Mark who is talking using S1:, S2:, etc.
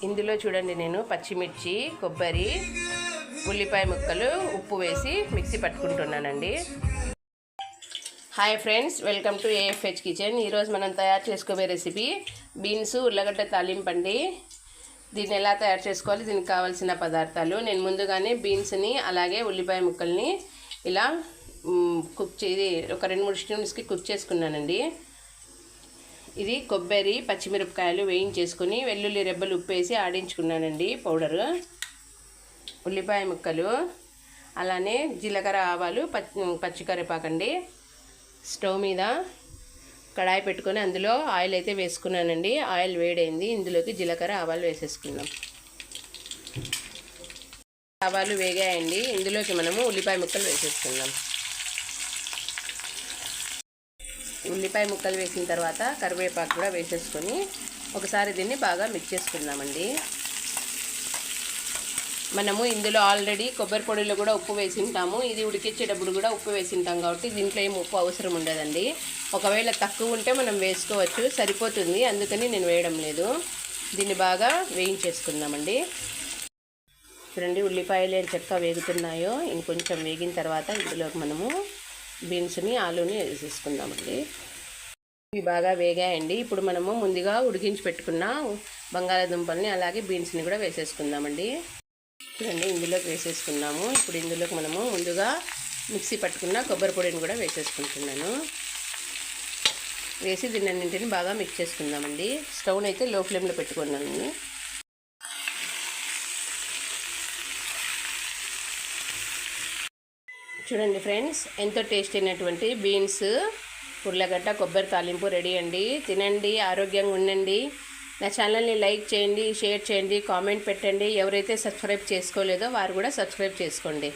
S1: ఇందులో చూడండి నేను పచ్చిమిర్చి, కొబ్బరి, ఉల్లిపాయ ముక్కలు, ఉప్పు వేసి మిక్సీ పట్టుకుంటున్నానండి. Hi friends, welcome to AFH kitchen. ఈరోజు మనం తయారు చేసుకోబోయే రెసిపీ బీన్స్ ఉల్లగడ్డ తాలింపండి. దీన్ని ఎలా తయారు చేసుకోవాలి, దీనికి కావాల్సిన పదార్థాలు నేను ముందుగానే బీన్స్ని అలాగే ఉల్లిపాయ ముక్కల్ని ఇలా కుక్ చేసి ఒక 2-3 స్పూన్స్కి కుక్ చేసుకున్నానండి. ఇది కొబ్బరి, పచ్చిమిరపకాయలు వేయించేసుకుని వెల్లుల్లి రెబ్బలు ఉప్పేసి ఆడించుకున్నానండి పౌడరు. ఉల్లిపాయ ముక్కలు, అలానే జీలకర్ర, ఆవాలు, పచ్చికరివేపాకండి. స్టవ్ మీద కడాయి పెట్టుకొని అందులో ఆయిల్ అయితే వేసుకున్నానండి. ఆయిల్ వేడైంది, ఇందులోకి జీలకర్ర, ఆవాలు వేసేసుకుందాం. ఆవాలు వేగాయండి, ఇందులోకి మనము ఉల్లిపాయ ముక్కలు వేసేసుకుందాం. ఉల్లిపాయ ముక్కలు వేసిన తర్వాత కరివేపాకు కూడా వేసేసుకొని ఒకసారి దీన్ని బాగా మిక్స్ చేసుకుందామండి. మనము ఇందులో ఆల్రెడీ కొబ్బరి పొడిలో కూడా ఉప్పు వేసింటాము. ఇది ఉడికించేటప్పుడు కూడా ఉప్పు వేసింటాం కాబట్టి దీంట్లో ఏం ఉప్పు అవసరం ఉండదండి. ఒకవేళ తక్కువ ఉంటే మనం వేసుకోవచ్చు, సరిపోతుంది, అందుకని నేను వేయడం లేదు. దీన్ని బాగా వేయించేసుకుందామండి. చూడండి ఉల్లిపాయలు ఏం చక్కగా వేగుతున్నాయో. ఇంకొంచెం వేగిన తర్వాత ఇందులోకి మనము బీన్స్ని, ఆలూని వేసేసుకుందామండి. ఇవి బాగా వేగాయండి. ఇప్పుడు మనము ముందుగా ఉడికించి పెట్టుకున్న బంగాళాదుంపల్ని అలాగే బీన్స్ని కూడా వేసేసుకుందామండి. చూడండి ఇందులోకి వేసేసుకున్నాము. ఇప్పుడు ఇందులోకి మనము ముందుగా మిక్సీ పట్టుకున్న కొబ్బరి పొడిని కూడా వేసేసుకుంటున్నాను. వేసి దీన్నన్నింటిని బాగా మిక్స్ చేసుకుందామండి. స్టవ్ని అయితే లో ఫ్లేమ్లో పెట్టుకున్నాను. చూడండి ఫ్రెండ్స్, ఎంతో టేస్ట్ అయినటువంటి బీన్స్ ఉర్లగడ్డ కొబ్బరి తాలింపు రెడీ అండి. తినండి, ఆరోగ్యంగా ఉండండి. నా ఛానల్ని లైక్ చేయండి, షేర్ చేయండి, కామెంట్ పెట్టండి. ఎవరైతే సబ్స్క్రైబ్ చేసుకోలేదో వారు కూడా సబ్స్క్రైబ్ చేసుకోండి.